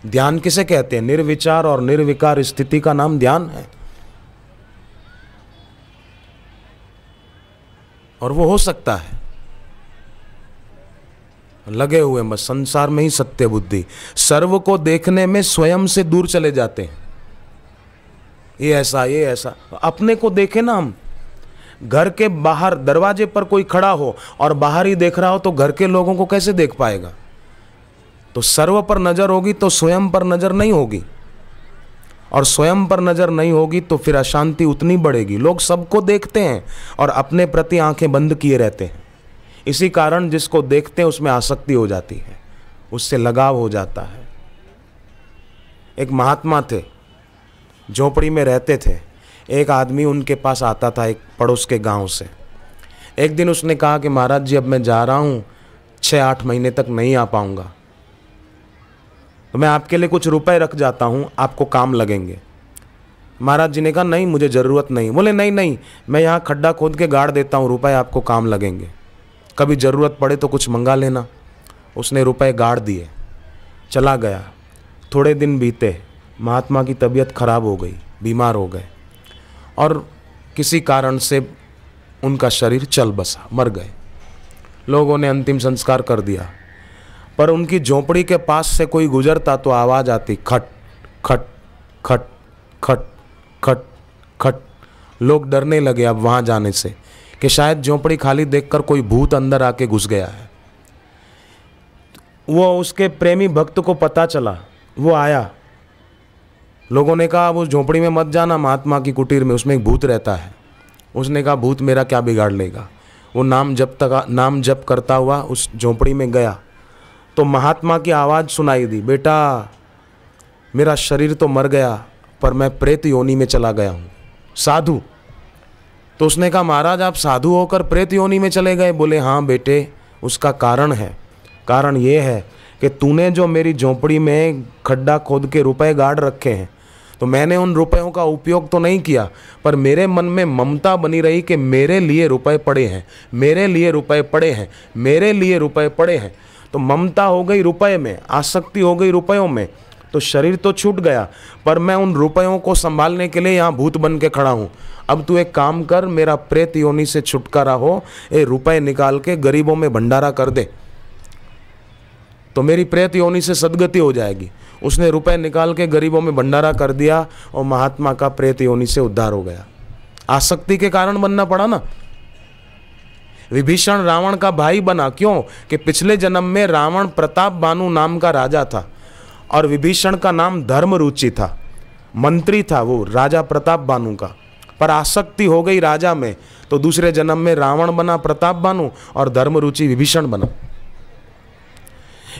ध्यान किसे कहते हैं? निर्विचार और निर्विकार स्थिति का नाम ध्यान है। और वो हो सकता है लगे हुए बस संसार में ही सत्य बुद्धि, सर्व को देखने में स्वयं से दूर चले जाते हैं। ये ऐसा अपने को देखे ना हम। घर के बाहर दरवाजे पर कोई खड़ा हो और बाहर ही देख रहा हो तो घर के लोगों को कैसे देख पाएगा? तो सर्व पर नजर होगी तो स्वयं पर नजर नहीं होगी, और स्वयं पर नजर नहीं होगी तो फिर अशांति उतनी बढ़ेगी। लोग सबको देखते हैं और अपने प्रति आंखें बंद किए रहते हैं। इसी कारण जिसको देखते हैं उसमें आसक्ति हो जाती है, उससे लगाव हो जाता है। एक महात्मा थे, झोपड़ी में रहते थे। एक आदमी उनके पास आता था, एक पड़ोस के गांव से। एक दिन उसने कहा कि महाराज जी अब मैं जा रहा हूँ, 6-8 महीने तक नहीं आ पाऊंगा, तो मैं आपके लिए कुछ रुपए रख जाता हूँ, आपको काम लगेंगे। महाराज जी ने कहा नहीं मुझे ज़रूरत नहीं। बोले नहीं मैं यहाँ खड्डा खोद के गाड़ देता हूँ, रुपए आपको काम लगेंगे, कभी ज़रूरत पड़े तो कुछ मंगा लेना। उसने रुपए गाड़ दिए, चला गया। थोड़े दिन बीते, महात्मा की तबीयत खराब हो गई, बीमार हो गए और किसी कारण से उनका शरीर चल बसा, मर गए। लोगों ने अंतिम संस्कार कर दिया, पर उनकी झोपड़ी के पास से कोई गुजरता तो आवाज़ आती, खट खट खट खट खट खट। लोग डरने लगे अब वहाँ जाने से कि शायद झोपड़ी खाली देखकर कोई भूत अंदर आके घुस गया है। वो उसके प्रेमी भक्त को पता चला, वो आया। लोगों ने कहा उस झोपड़ी में मत जाना, महात्मा की कुटीर में, उसमें एक भूत रहता है। उसने कहा भूत मेरा क्या बिगाड़ लेगा। वो नाम जप करता हुआ उस झोपड़ी में गया तो महात्मा की आवाज़ सुनाई दी, बेटा मेरा शरीर तो मर गया पर मैं प्रेत योनि में चला गया हूँ, साधु। तो उसने कहा महाराज आप साधु होकर प्रेत योनि में चले गए? बोले हाँ बेटे, उसका कारण है। कारण ये है कि तूने जो मेरी झोपड़ी में खड्डा खोद के रुपए गाड़ रखे हैं, तो मैंने उन रुपयों का उपयोग तो नहीं किया, पर मेरे मन में ममता बनी रही कि मेरे लिए रुपए पड़े हैं, मेरे लिए रुपए पड़े हैं, मेरे लिए रुपए पड़े हैं। तो ममता हो गई रुपए में, आसक्ति हो गई रुपयों में, तो शरीर तो छूट गया, पर मैं उन रुपयों को संभालने के लिए यहाँ भूत बन के खड़ा हूँ। अब तू एक काम कर, मेरा प्रेत योनि से छुटकारा हो, ये रुपए निकाल के गरीबों में भंडारा कर दे, तो मेरी प्रेत योनि से सदगति हो जाएगी। उसने रुपए निकाल के गरीबों में भंडारा कर दिया और महात्मा का प्रेत योनि से उद्धार हो गया। आसक्ति के कारण बनना पड़ा ना। विभीषण रावण का भाई बना, क्यों? कि पिछले जन्म में रावण प्रताप बानु नाम का राजा था और विभीषण का नाम धर्मरुचि था, मंत्री था वो राजा प्रताप बानु का, पर आसक्ति हो गई राजा में, तो दूसरे जन्म में रावण बना प्रताप बानु और धर्मरुचि विभीषण बना।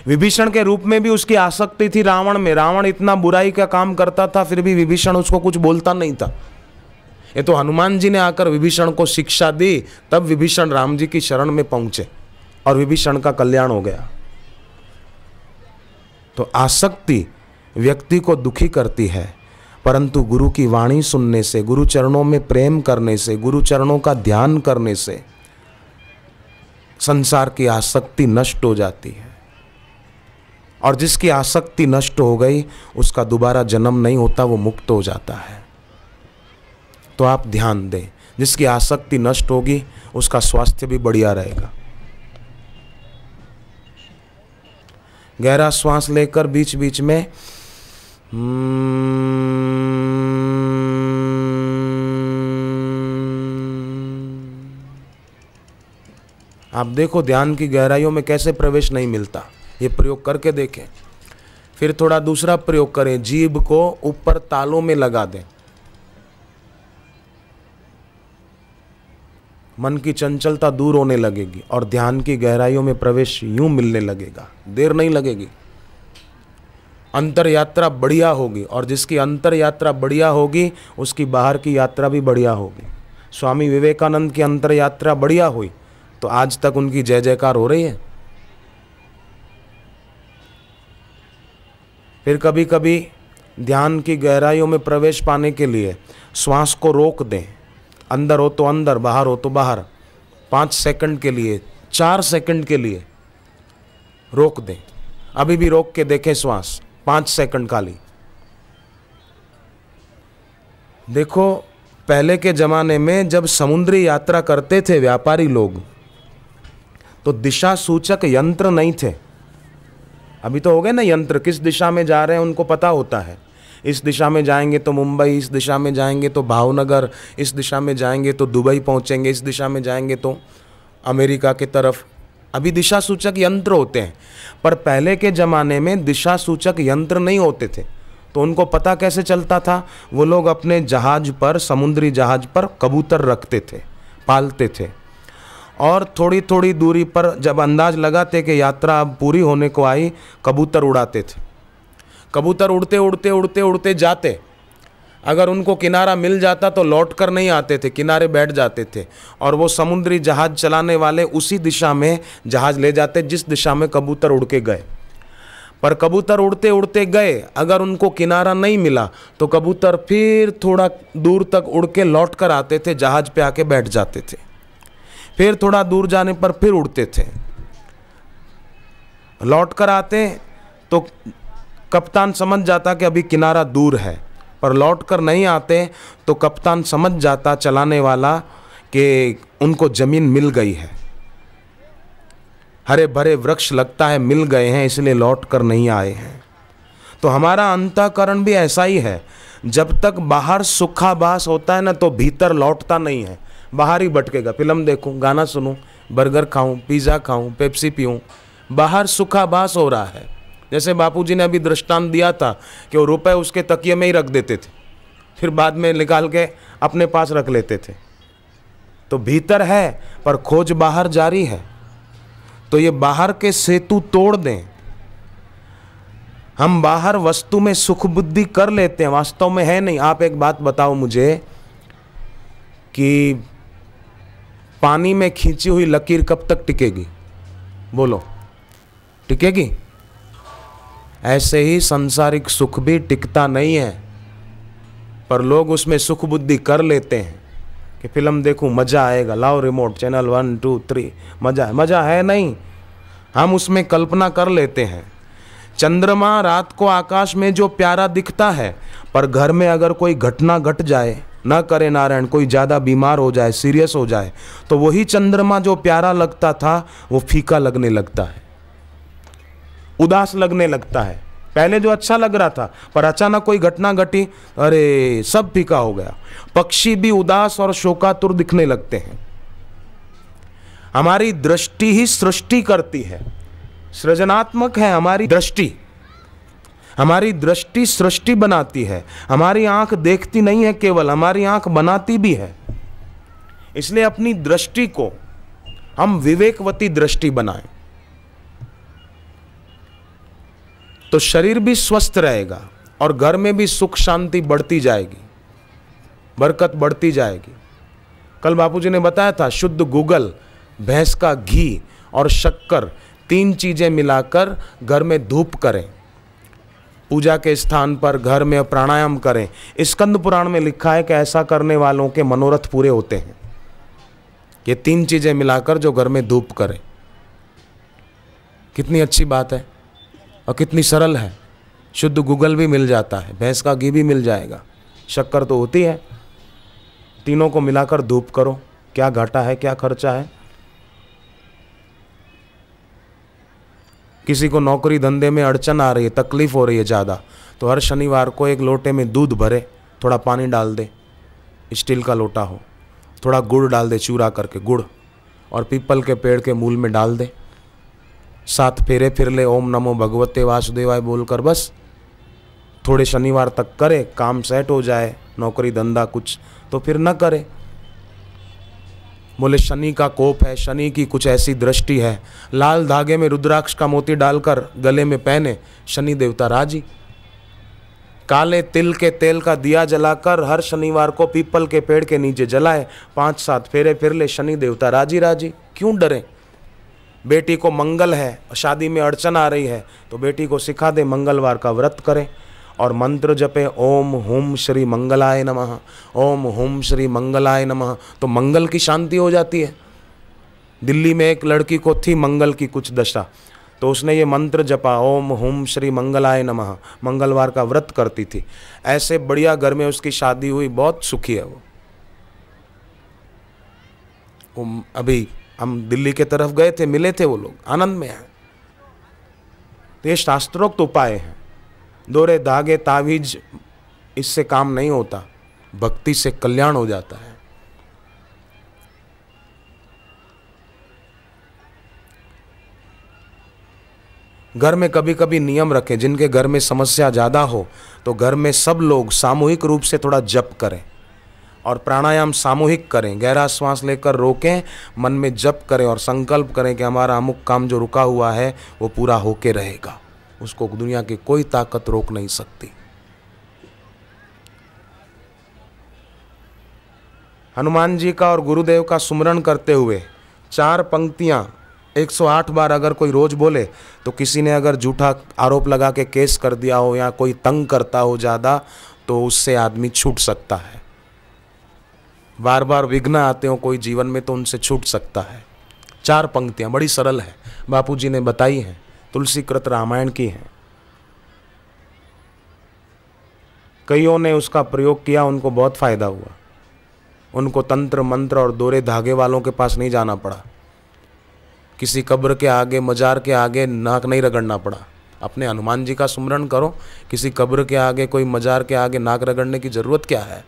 विभीषण के रूप में भी उसकी आसक्ति थी रावण में। रावण इतना बुराई का काम करता था, फिर भी विभीषण उसको कुछ बोलता नहीं था। ये तो हनुमान जी ने आकर विभीषण को शिक्षा दी, तब विभीषण राम जी की शरण में पहुंचे और विभीषण का कल्याण हो गया। तो आसक्ति व्यक्ति को दुखी करती है, परंतु गुरु की वाणी सुनने से, गुरु चरणों में प्रेम करने से, गुरु चरणों का ध्यान करने से संसार की आसक्ति नष्ट हो जाती है। और जिसकी आसक्ति नष्ट हो गई उसका दोबारा जन्म नहीं होता, वो मुक्त हो जाता है। तो आप ध्यान दें, जिसकी आसक्ति नष्ट होगी उसका स्वास्थ्य भी बढ़िया रहेगा। गहरा श्वास लेकर बीच बीच में आप देखो ध्यान की गहराइयों में कैसे प्रवेश नहीं मिलता। ये प्रयोग करके देखें। फिर थोड़ा दूसरा प्रयोग करें, जीभ को ऊपर तालू में लगा दें, मन की चंचलता दूर होने लगेगी और ध्यान की गहराइयों में प्रवेश यूं मिलने लगेगा, देर नहीं लगेगी। अंतर यात्रा बढ़िया होगी, और जिसकी अंतर यात्रा बढ़िया होगी उसकी बाहर की यात्रा भी बढ़िया होगी। स्वामी विवेकानंद की अंतर यात्रा बढ़िया हुई तो आज तक उनकी जय जयकार हो रही है। फिर कभी कभी ध्यान की गहराइयों में प्रवेश पाने के लिए श्वास को रोक दें, अंदर हो तो अंदर, बाहर हो तो बाहर, 5 सेकंड के लिए, 4 सेकंड के लिए रोक दें। अभी भी रोक के देखें श्वास, 5 सेकंड खाली। देखो पहले के ज़माने में जब समुद्री यात्रा करते थे व्यापारी लोग, तो दिशा सूचक यंत्र नहीं थे। अभी तो हो गए ना यंत्र, किस दिशा में जा रहे हैं उनको पता होता है। इस दिशा में जाएंगे तो मुंबई, इस दिशा में जाएंगे तो भावनगर, इस दिशा में जाएंगे तो दुबई पहुंचेंगे, इस दिशा में जाएंगे तो अमेरिका की तरफ। अभी दिशा सूचक यंत्र होते हैं, पर पहले के ज़माने में दिशा सूचक यंत्र नहीं होते थे। तो उनको पता कैसे चलता था? वो लोग अपने जहाज पर, समुद्री जहाज पर कबूतर रखते थे, पालते थे, और थोड़ी थोड़ी दूरी पर जब अंदाज लगाते कि यात्रा अब पूरी होने को आई, कबूतर उड़ाते थे। कबूतर उड़ते उड़ते उड़ते उड़ते जाते, अगर उनको किनारा मिल जाता तो लौट कर नहीं आते थे, किनारे बैठ जाते थे, और वो समुद्री जहाज चलाने वाले उसी दिशा में जहाज ले जाते जिस दिशा में कबूतर उड़ के गए। पर कबूतर उड़ते उड़ते गए, अगर उनको किनारा नहीं मिला तो कबूतर फिर थोड़ा दूर तक उड़ के लौट कर आते थे, जहाज पे आके बैठ जाते थे। फिर थोड़ा दूर जाने पर फिर उड़ते थे, लौट कर आते तो कप्तान समझ जाता कि अभी किनारा दूर है, पर लौट कर नहीं आते तो कप्तान समझ जाता, चलाने वाला, कि उनको ज़मीन मिल गई है, हरे भरे वृक्ष लगता है मिल गए हैं, इसलिए लौट कर नहीं आए हैं। तो हमारा अंतःकरण भी ऐसा ही है, जब तक बाहर सुखाभास होता है ना तो भीतर लौटता नहीं है, बाहर ही भटकेगा। फिल्म देखूं, गाना सुनूं, बर्गर खाऊं, पिज़्ज़ा खाऊं, पेप्सी पीऊं, बाहर सुखाभास हो रहा है। जैसे बापूजी ने अभी दृष्टांत दिया था कि वो रुपए उसके तकिए में ही रख देते थे, फिर बाद में निकाल के अपने पास रख लेते थे। तो भीतर है पर खोज बाहर जारी है। तो ये बाहर के सेतु तोड़ दें। हम बाहर वस्तु में सुख बुद्धि कर लेते हैं, वास्तव में है नहीं। आप एक बात बताओ मुझे कि पानी में खींची हुई लकीर कब तक टिकेगी? बोलो, टिकेगी? ऐसे ही सांसारिक सुख भी टिकता नहीं है, पर लोग उसमें सुख बुद्धि कर लेते हैं कि फिल्म देखूं, मज़ा आएगा, लाओ रिमोट, चैनल 1 2 3, मज़ा है नहीं, हम उसमें कल्पना कर लेते हैं। चंद्रमा रात को आकाश में जो प्यारा दिखता है, पर घर में अगर कोई घटना घट जाए, न करे नारायण, कोई ज़्यादा बीमार हो जाए, सीरियस हो जाए, तो वही चंद्रमा जो प्यारा लगता था वो फीका लगने लगता है, उदास लगने लगता है। पहले जो अच्छा लग रहा था, पर अचानक कोई घटना घटी, अरे सब फीका हो गया। पक्षी भी उदास और शोकातुर दिखने लगते हैं। हमारी दृष्टि ही सृष्टि करती है, सृजनात्मक है हमारी दृष्टि। हमारी दृष्टि सृष्टि बनाती है। हमारी आंख देखती नहीं है केवल, हमारी आंख बनाती भी है। इसलिए अपनी दृष्टि को हम विवेकवती दृष्टि बनाएं, तो शरीर भी स्वस्थ रहेगा और घर में भी सुख शांति बढ़ती जाएगी, बरकत बढ़ती जाएगी। कल बापूजी ने बताया था, शुद्ध गूगल, भैंस का घी और शक्कर, 3 चीजें मिलाकर घर में धूप करें, पूजा के स्थान पर घर में प्राणायाम करें। स्कंद पुराण में लिखा है कि ऐसा करने वालों के मनोरथ पूरे होते हैं। ये 3 चीजें मिलाकर जो घर में धूप करें, कितनी अच्छी बात है और कितनी सरल है। शुद्ध गूगल भी मिल जाता है, भैंस का घी भी मिल जाएगा, शक्कर तो होती है। तीनों को मिलाकर धूप करो, क्या घाटा है, क्या खर्चा है। किसी को नौकरी धंधे में अड़चन आ रही है, तकलीफ हो रही है ज़्यादा, तो हर शनिवार को एक लोटे में दूध भरे, थोड़ा पानी डाल दे, स्टील का लोटा हो, थोड़ा गुड़ डाल दे, चूरा करके गुड़, और पीपल के पेड़ के मूल में डाल दे, 7 फेरे फिर ले, ओम नमो भगवते वासुदेवाय बोलकर, बस थोड़े शनिवार तक करे, काम सेट हो जाए, नौकरी धंधा कुछ तो फिर न करे। बोले शनि का कोप है, शनि की कुछ ऐसी दृष्टि है, लाल धागे में रुद्राक्ष का मोती डालकर गले में पहने, शनि देवता राजी। काले तिल के तेल का दिया जलाकर हर शनिवार को पीपल के पेड़ के नीचे जलाए, 5-7 फेरे फिर ले, शनि देवता राजी राजी। क्यों डरे? बेटी को मंगल है, शादी में अड़चन आ रही है, तो बेटी को सिखा दे, मंगलवार का व्रत करे और मंत्र जपे, ओम हुम श्री मंगलाय नमः, ओम हुम श्री मंगलाय नमः, तो मंगल की शांति हो जाती है। दिल्ली में एक लड़की को थी मंगल की कुछ दशा, तो उसने ये मंत्र जपा, ओम हुम श्री मंगलाय नमः, मंगलवार का व्रत करती थी। ऐसे बढ़िया घर में उसकी शादी हुई, बहुत सुखी है वो। अभी हम दिल्ली के तरफ गए थे, मिले थे वो लोग, आनंद में हैं। तो ये शास्त्रोक्त उपाय हैं। दोरे धागे तावीज इससे काम नहीं होता, भक्ति से कल्याण हो जाता है। घर में कभी कभी नियम रखें, जिनके घर में समस्या ज़्यादा हो तो घर में सब लोग सामूहिक रूप से थोड़ा जप करें और प्राणायाम सामूहिक करें। गहरा श्वास लेकर रोकें, मन में जप करें और संकल्प करें कि हमारा अमुक काम जो रुका हुआ है वो पूरा होके रहेगा, उसको दुनिया की कोई ताकत रोक नहीं सकती। हनुमान जी का और गुरुदेव का सुमरण करते हुए 4 पंक्तियां 108 बार अगर कोई रोज बोले तो किसी ने अगर झूठा आरोप लगा के केस कर दिया हो या कोई तंग करता हो ज़्यादा, तो उससे आदमी छूट सकता है। बार बार विघ्न आते हो कोई जीवन में तो उनसे छूट सकता है। 4 पंक्तियां बड़ी सरल है, बापू जी ने बताई हैं, तुलसी कृत रामायण की हैं। कईयों ने उसका प्रयोग किया, उनको बहुत फायदा हुआ। उनको तंत्र मंत्र और दोरे धागे वालों के पास नहीं जाना पड़ा, किसी कब्र के आगे मजार के आगे नाक नहीं रगड़ना पड़ा। अपने हनुमान जी का सुमरण करो, किसी कब्र के आगे कोई मजार के आगे नाक रगड़ने की जरूरत क्या है।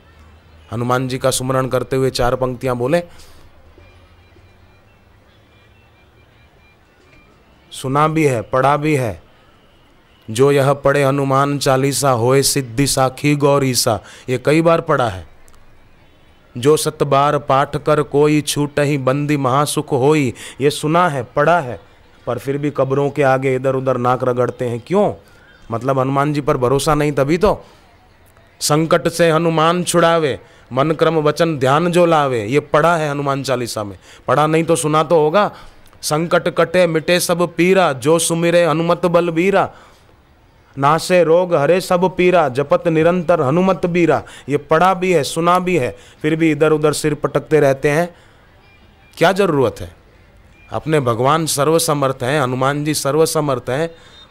हनुमान जी का सुमरण करते हुए 4 पंक्तियां बोले। सुना भी है, पढ़ा भी है, जो यह पढ़े हनुमान चालीसा होए सिद्धि साखी गौरीसा, ये कई बार पढ़ा है। जो 7 बार पाठ कर कोई छूट ही बंदी महासुख होई, ये सुना है, पढ़ा है, पर फिर भी कब्रों के आगे इधर उधर नाक रगड़ते हैं। क्यों? मतलब हनुमान जी पर भरोसा नहीं, तभी तो। संकट से हनुमान छुड़ावे, मन क्रम वचन ध्यान जो लावे, ये पढ़ा है हनुमान चालीसा में, पढ़ा नहीं तो सुना तो होगा। संकट कटे मिटे सब पीरा, जो सुमिरे हनुमत बलबीरा, नासे रोग हरे सब पीरा, जपत निरंतर हनुमत बीरा, ये पढ़ा भी है, सुना भी है, फिर भी इधर उधर सिर पटकते रहते हैं। क्या जरूरत है? अपने भगवान सर्वसमर्थ हैं, हनुमान जी सर्वसमर्थ हैं,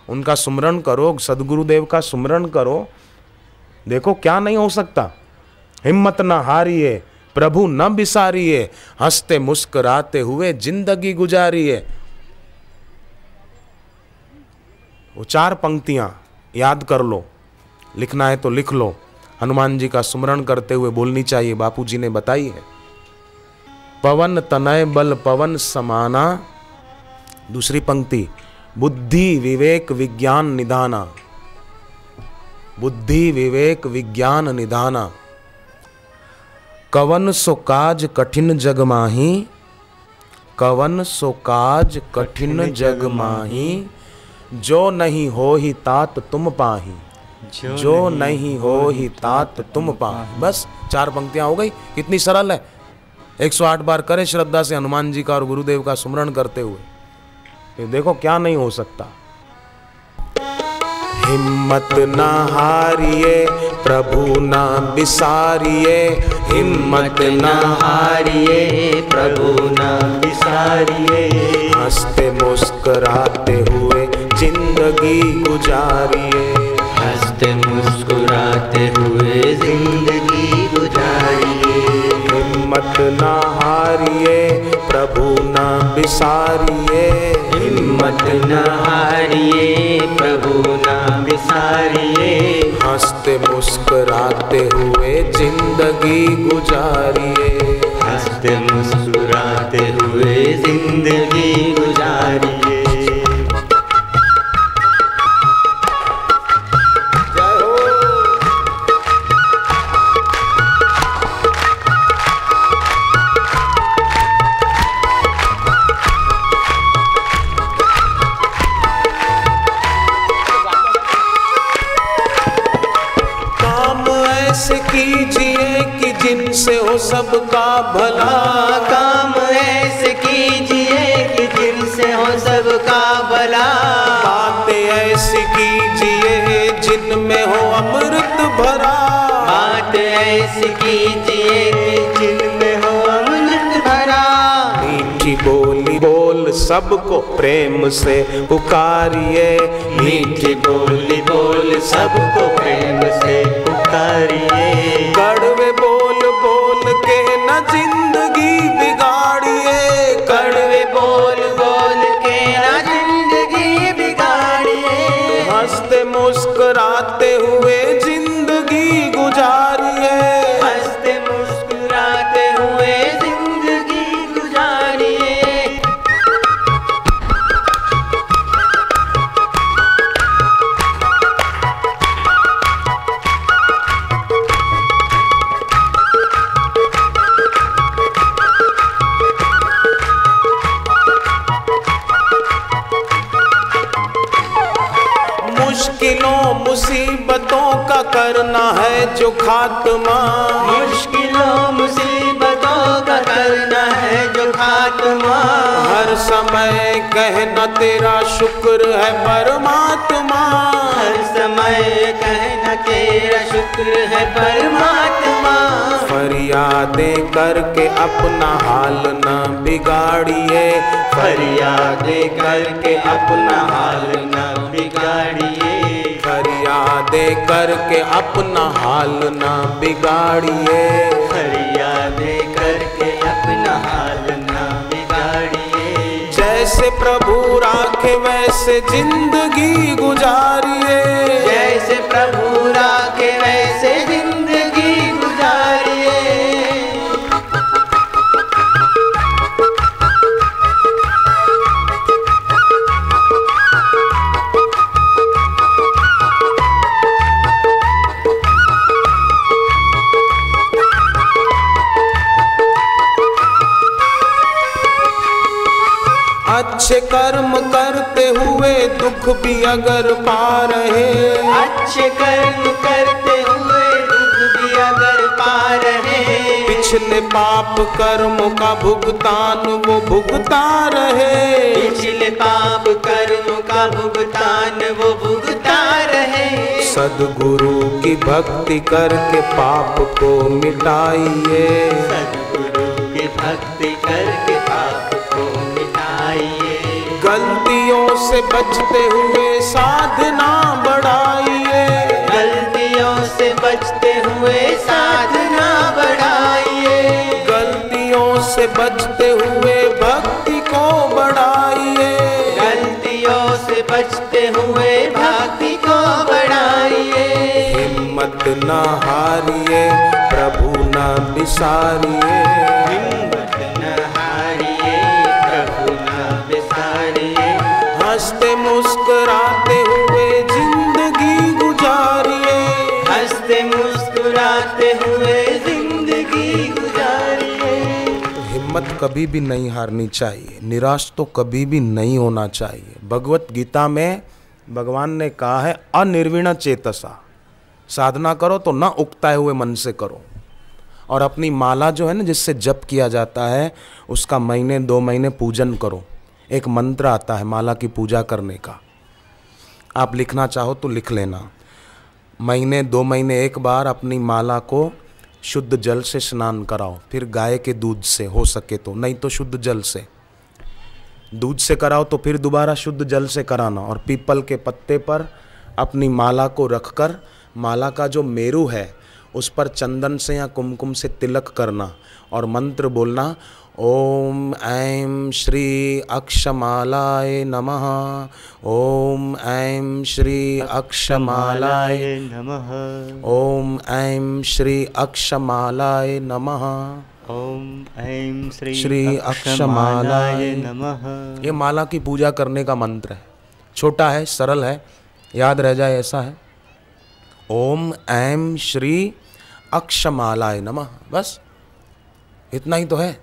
उनका सुमरण करो, सदगुरुदेव का सुमरण करो, देखो क्या नहीं हो सकता। हिम्मत न हारिए, प्रभु न बिसारिए, हंसते मुस्कुराते हुए जिंदगी गुजारिए। वो 4 पंक्तियां याद कर लो, लिखना है तो लिख लो। हनुमान जी का सुमरण करते हुए बोलनी चाहिए, बापू जी ने बताई है। पवन तनय बल पवन समाना, दूसरी पंक्ति, बुद्धि विवेक विज्ञान निधाना, बुद्धि विवेक विज्ञान निधाना। कवन सो काज कठिन जग माही, कवन सो काज कठिन जग माही, जो नहीं हो ही तात तुम पाही, जो नहीं हो ही तात तुम पाही। बस 4 पंक्तियां हो गई, कितनी सरल है। 108 बार करें श्रद्धा से हनुमान जी का और गुरुदेव का सुमरण करते हुए, फिर देखो क्या नहीं हो सकता। हिम्मत ना हारिए, प्रभु ना बिसारिए, हिम्मत ना हारिए, प्रभु ना बिसारिए, हंसते मुस्कुराते हुए जिंदगी गुजारिए, हंसते मुस्कुराते हुए जिंदगी गुजारिए। हिम्मत ना हारिए, प्रभु ना बिसारिए, हिम्मत न हारिए, प्रभु ना बिसारिए, हंसते मुस्कुराते हुए जिंदगी गुजारिए, हंसते मुस्कुराते हुए जिंदगी गुजारिए। कीजिए कि जिनसे हो सबका भला, काम ऐसे कीजिए कि जिनसे हो सबका भला, बातें ऐसी कीजिए जिनमें हो अमृत भरा, बात ऐसी कीजिए कि जिनमें हो अमृत भरा, मीठी बोली बोल सबको प्रेम से पुकारिए। मीठी बोली बोल सबको प्रेम से पुकारिए। कड़वे बोल बोल के न जिंदगी बिगाड़िए। कड़वे बोल बोल के ना जिंदगी बिगाड़िए। हंसते मुस्कुराते हुए जिंदगी गुजारिए। हंसते मुस्कुराते हुए जिंदगी गुजारिए। मुश्किलों मुसीबतों का करना है जो खात्मा। मुश्किलों मुसीबतों का करना है जो खात्मा। हर समय कहना तेरा शुक्र है परमात्मा। हर समय कहना तेरा शुक्र है परमात्मा। फरियादें करके अपना हाल न बिगाड़िए। फरियादें करके अपना हाल न बिगाड़िए। फरियादें करके अपना हाल न बिगाड़िए। फरियादें करके अपना हाल न बिगाड़िए। जैसे प्रभु राखे वैसे जिंदगी गुजारिए। जैसे प्रभु राखे वैसे जिंदगी गुजारिए। अच्छे कर्म करते हुए दुख भी अगर पा रहे। अच्छे कर्म करते हुए दुख भी अगर पा रहे। पिछले पाप कर्मों का भुगतान वो भुगता रहे। पिछले पाप कर्म का भुगतान वो भुगता रहे। सद्गुरु की भक्ति करके पाप को मिटाइए। सद्गुरु की भक्ति करके पाप को मिटाइए। गलतियों से बचते हुए साधना बढ़ाइए। गलतियों से बचते हुए साधना बढ़ाइए। गलतियों से बचते हुए भक्ति को बढ़ाइए। गलतियों से बचते हुए भक्ति को बढ़ाइए। हिम्मत न हारिए प्रभु न बिसारिए। हिम्मत न हारिए प्रभु न बिसारिए। हंसते मुस्कुराते हुए जिंदगी गुजारिए। हंसते मुस्कुराते हुए जिंदगी गुजारिए। हिम्मत कभी भी नहीं हारनी चाहिए। निराश तो कभी भी नहीं होना चाहिए। भगवत गीता में भगवान ने कहा है अनिर्विण चेतसा। साधना करो तो न उकताए हुए मन से करो। और अपनी माला जो है ना जिससे जप किया जाता है उसका महीने 2 महीने पूजन करो। एक मंत्र आता है माला की पूजा करने का, आप लिखना चाहो तो लिख लेना। महीने 2 महीने एक बार अपनी माला को शुद्ध जल से स्नान कराओ। फिर गाय के दूध से हो सके तो, नहीं तो शुद्ध जल से। दूध से कराओ तो फिर दोबारा शुद्ध जल से कराना। और पीपल के पत्ते पर अपनी माला को रखकर माला का जो मेरू है उस पर चंदन से या कुमकुम से तिलक करना और मंत्र बोलना ओम ऐं श्री अक्षमालाय नमः। ओम ऐं श्री अक्षमालाय नमः। ओम ऐं श्री अक्षमालाय नमः। ओम ऐं श्री अक्षमालाय नमः। ये माला की पूजा करने का मंत्र है। छोटा है, सरल है, याद रह जाए ऐसा है। ओम ऐं श्री अक्षमालाय नमः, बस इतना ही तो है।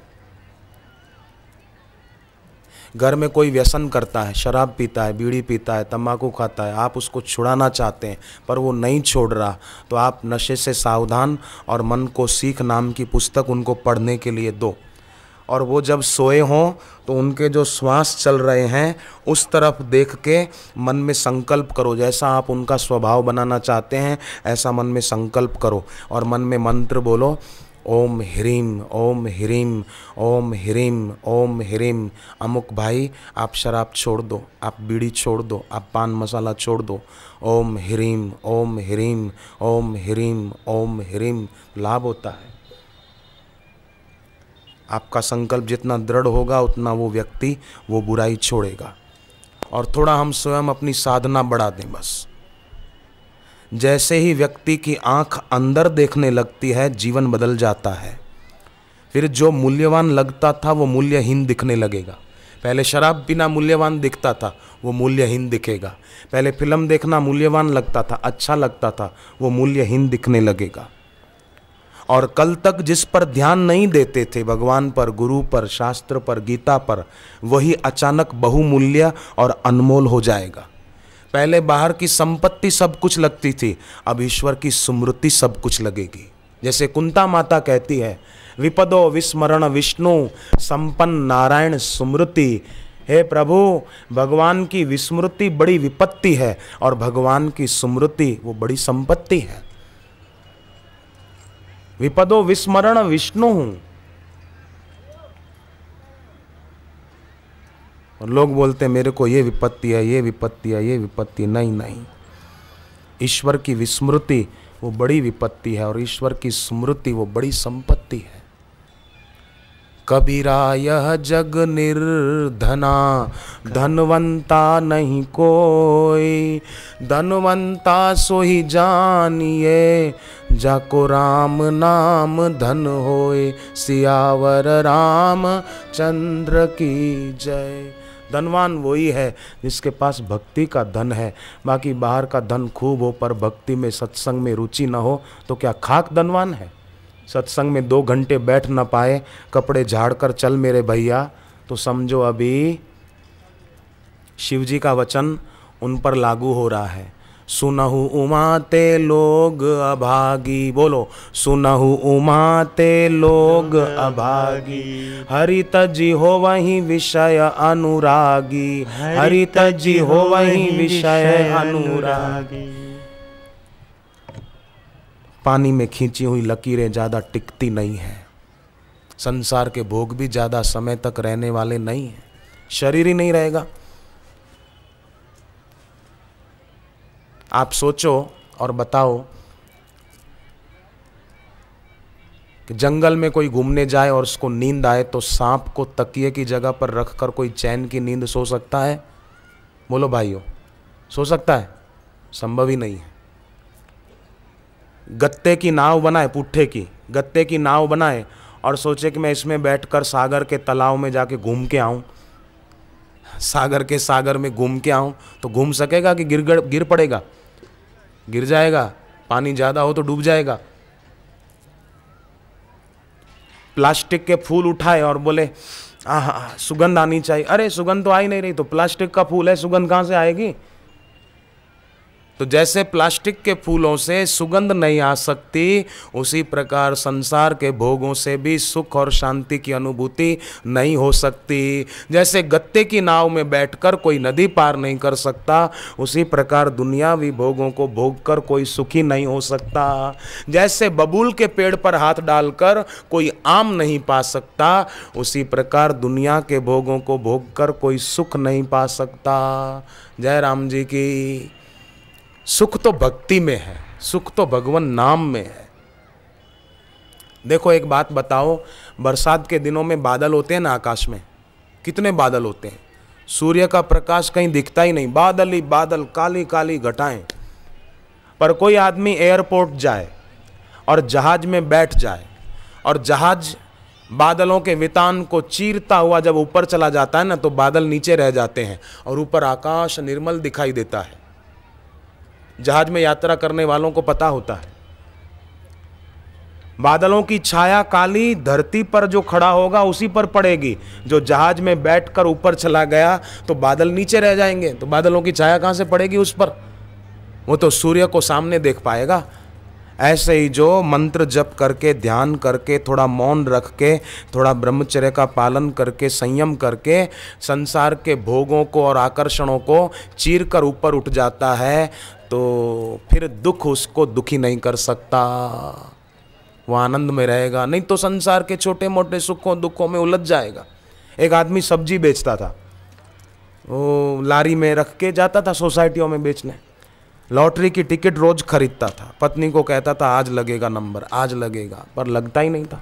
घर में कोई व्यसन करता है, शराब पीता है, बीड़ी पीता है, तंबाकू खाता है, आप उसको छुड़ाना चाहते हैं पर वो नहीं छोड़ रहा, तो आप नशे से सावधान और मन को सीख नाम की पुस्तक उनको पढ़ने के लिए दो। और वो जब सोए हों तो उनके जो श्वास चल रहे हैं उस तरफ देख के मन में संकल्प करो। जैसा आप उनका स्वभाव बनाना चाहते हैं ऐसा मन में संकल्प करो और मन में मंत्र बोलो ओम ह्रीम ओम ह्रीम ओम ह्रीम ओम ह्रीम। अमुक भाई आप शराब छोड़ दो, आप बीड़ी छोड़ दो, आप पान मसाला छोड़ दो। ओम ह्रीम ओम ह्रीम ओम ह्रीम ओम ह्रीम। लाभ होता है। आपका संकल्प जितना दृढ़ होगा उतना वो व्यक्ति वो बुराई छोड़ेगा। और थोड़ा हम स्वयं अपनी साधना बढ़ा दें बस। जैसे ही व्यक्ति की आंख अंदर देखने लगती है जीवन बदल जाता है। फिर जो मूल्यवान लगता था वो मूल्यहीन दिखने लगेगा। पहले शराब पीना मूल्यवान दिखता था, वो मूल्यहीन दिखेगा। पहले फिल्म देखना मूल्यवान लगता था, अच्छा लगता था, वो मूल्यहीन दिखने लगेगा। और कल तक जिस पर ध्यान नहीं देते थे, भगवान पर, गुरु पर, शास्त्र पर, गीता पर, वही अचानक बहुमूल्य और अनमोल हो जाएगा। पहले बाहर की संपत्ति सब कुछ लगती थी, अब ईश्वर की स्मृति सब कुछ लगेगी। जैसे कुंता माता कहती है, विपदो विस्मरण विष्णु संपन्न नारायण स्मृति। हे प्रभु, भगवान की विस्मृति बड़ी विपत्ति है और भगवान की स्मृति वो बड़ी संपत्ति है। विपदो विस्मरण विष्णु। और लोग बोलते हैं मेरे को ये विपत्ति है, ये विपत्ति है, ये विपत्ति। नहीं नहीं, ईश्वर की विस्मृति वो बड़ी विपत्ति है और ईश्वर की स्मृति वो बड़ी संपत्ति है। कबीरा यह जग निर्धना, धनवंता नहीं कोई। धनवंता सोई जानिए, जाको राम नाम धन होए। सियावर राम चंद्र की जय। धनवान वही है जिसके पास भक्ति का धन है। बाकी बाहर का धन खूब हो पर भक्ति में, सत्संग में रुचि न हो तो क्या खाक धनवान है? सत्संग में 2 घंटे बैठ न पाए, कपड़े झाड़ कर चल मेरे भैया, तो समझो अभी शिव जी का वचन उन पर लागू हो रहा है। सुनहु उमाते लोग अभागी। बोलो, सुनहु उमाते लोग अभागी। हरि तजी हो वही विषय अनुरागी। हरि तजी हो वही विषय अनुरागी। पानी में खींची हुई लकीरें ज़्यादा टिकती नहीं हैं। संसार के भोग भी ज़्यादा समय तक रहने वाले नहीं हैं। शरीर ही नहीं रहेगा। आप सोचो और बताओ कि जंगल में कोई घूमने जाए और उसको नींद आए तो सांप को तकिए की जगह पर रखकर कोई चैन की नींद सो सकता है? बोलो भाइयों, सो सकता है? संभव ही नहीं है। गत्ते की नाव बनाए, पुट्ठे की गत्ते की नाव बनाए और सोचे कि मैं इसमें बैठकर सागर के तालाब में जाके घूम के आऊं, सागर में घूम के आऊं, तो घूम सकेगा कि गिर पड़ेगा? गिर जाएगा। पानी ज़्यादा हो तो डूब जाएगा। प्लास्टिक के फूल उठाए और बोले आहा सुगंध आनी चाहिए। अरे सुगंध तो आ ही नहीं रही, तो प्लास्टिक का फूल है, सुगंध कहाँ से आएगी? तो जैसे प्लास्टिक के फूलों से सुगंध नहीं आ सकती, उसी प्रकार संसार के भोगों से भी सुख और शांति की अनुभूति नहीं हो सकती। जैसे गत्ते की नाव में बैठकर कोई नदी पार नहीं कर सकता, उसी प्रकार दुनियावी भोगों को भोग कर कोई सुखी नहीं हो सकता। जैसे बबूल के पेड़ पर हाथ डालकर कोई आम नहीं पा सकता, उसी प्रकार दुनिया के भोगों को भोग कर कोई सुख नहीं पा सकता। जय राम जी की। सुख तो भक्ति में है, सुख तो भगवान नाम में है। देखो एक बात बताओ, बरसात के दिनों में बादल होते हैं ना आकाश में, कितने बादल होते हैं? सूर्य का प्रकाश कहीं दिखता ही नहीं, बादल ही बादल, काली काली घटाएं। पर कोई आदमी एयरपोर्ट जाए और जहाज में बैठ जाए और जहाज बादलों के वितान को चीरता हुआ जब ऊपर चला जाता है ना, तो बादल नीचे रह जाते हैं और ऊपर आकाश निर्मल दिखाई देता है। जहाज में यात्रा करने वालों को पता होता है। बादलों की छाया काली धरती पर जो खड़ा होगा उसी पर पड़ेगी। जो जहाज में बैठकर ऊपर चला गया तो बादल नीचे रह जाएंगे, तो बादलों की छाया कहां से पड़ेगी उस पर? वो तो सूर्य को सामने देख पाएगा। ऐसे ही जो मंत्र जप करके, ध्यान करके, थोड़ा मौन रख के, थोड़ा ब्रह्मचर्य का पालन करके, संयम करके संसार के भोगों को और आकर्षणों को चीर कर ऊपर उठ जाता है, तो फिर दुख उसको दुखी नहीं कर सकता। वो आनंद में रहेगा, नहीं तो संसार के छोटे मोटे सुखों दुखों में उलझ जाएगा। एक आदमी सब्जी बेचता था, वो लारी में रख के जाता था सोसाइटियों में बेचने, लॉटरी की टिकट रोज खरीदता था, पत्नी को कहता था आज लगेगा नंबर, आज लगेगा, पर लगता ही नहीं था।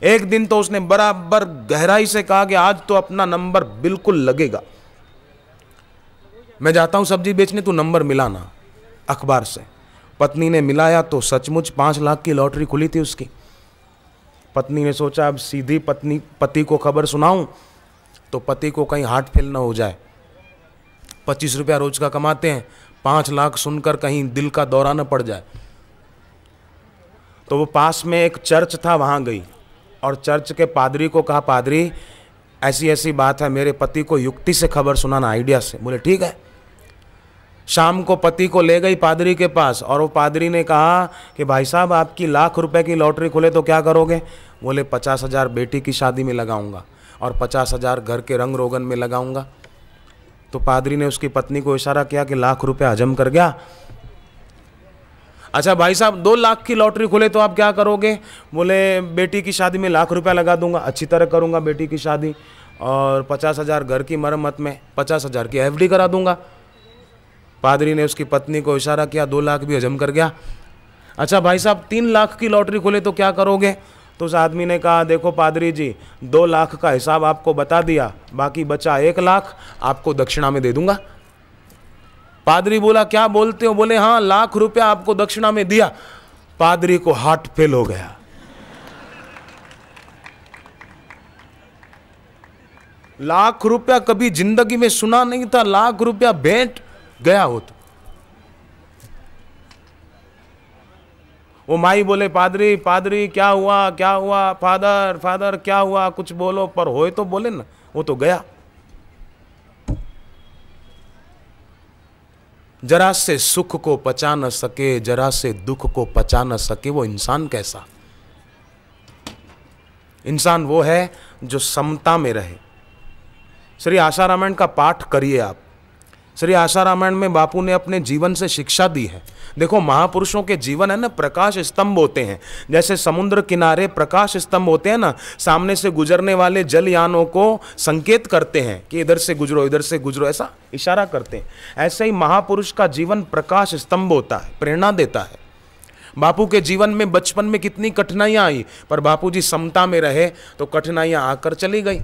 एक दिन तो उसने बराबर गहराई से कहा कि आज तो अपना नंबर बिल्कुल लगेगा, मैं जाता हूं सब्जी बेचने, तू नंबर मिलाना अखबार से। पत्नी ने मिलाया तो सचमुच 5 लाख की लॉटरी खुली थी उसकी। पत्नी ने सोचा अब सीधी पति को खबर सुनाऊं तो पति को कहीं हार्ट फेल ना हो जाए। 25 रुपया रोज का कमाते हैं, 5 लाख सुनकर कहीं दिल का दौरा न पड़ जाए। तो वो पास में एक चर्च था, वहां गई और चर्च के पादरी को कहा, पादरी ऐसी ऐसी बात है, मेरे पति को युक्ति से खबर सुनाना, आइडिया से। बोले ठीक है। शाम को पति को ले गई पादरी के पास और वो पादरी ने कहा कि भाई साहब आपकी लाख रुपए की लॉटरी खुले तो क्या करोगे? बोले 50,000 बेटी की शादी में लगाऊंगा और 50,000 घर के रंग रोगन में लगाऊंगा। तो पादरी ने उसकी पत्नी को इशारा किया कि लाख रुपए हजम कर गया। अच्छा भाई साहब 2 लाख की लॉटरी खुले तो आप क्या करोगे? बोले बेटी की शादी में लाख रुपया लगा दूंगा, अच्छी तरह करूंगा बेटी की शादी, और 50,000 घर की मरम्मत में, 50,000 की एफडी करा दूंगा। पादरी ने उसकी पत्नी को इशारा किया, 2 लाख भी हजम कर गया। अच्छा भाई साहब 3 लाख की लॉटरी खुले तो क्या करोगे? तो उस आदमी ने कहा, देखो पादरी जी 2 लाख का हिसाब आपको बता दिया, बाकी बचा 1 लाख आपको दक्षिणा में दे दूंगा। पादरी बोला क्या बोलते हो? बोले हाँ, लाख रुपया आपको दक्षिणा में दिया। पादरी को हार्ट फेल हो गया। लाख रुपया कभी जिंदगी में सुना नहीं था, लाख रुपया भेंट गया हो तो। वो माई बोले पादरी पादरी क्या हुआ क्या हुआ, फादर फादर क्या हुआ, कुछ बोलो, पर होए तो बोले ना, वो तो गया। जरा से सुख को पचा न सके, जरा से दुख को पचा न सके, वो इंसान कैसा? इंसान वो है जो समता में रहे। श्री आशा रामायण का पाठ करिए आप। श्री आशा रामायण में बापू ने अपने जीवन से शिक्षा दी है। देखो महापुरुषों के जीवन है ना, प्रकाश स्तंभ होते हैं। जैसे समुद्र किनारे प्रकाश स्तंभ होते हैं ना, सामने से गुजरने वाले जलयानों को संकेत करते हैं कि इधर से गुजरो इधर से गुजरो, ऐसा इशारा करते हैं। ऐसे ही महापुरुष का जीवन प्रकाश स्तंभ होता है, प्रेरणा देता है। बापू के जीवन में बचपन में कितनी कठिनाइयां आई, पर बापू जी समता में रहे तो कठिनाइयां आकर चली गई।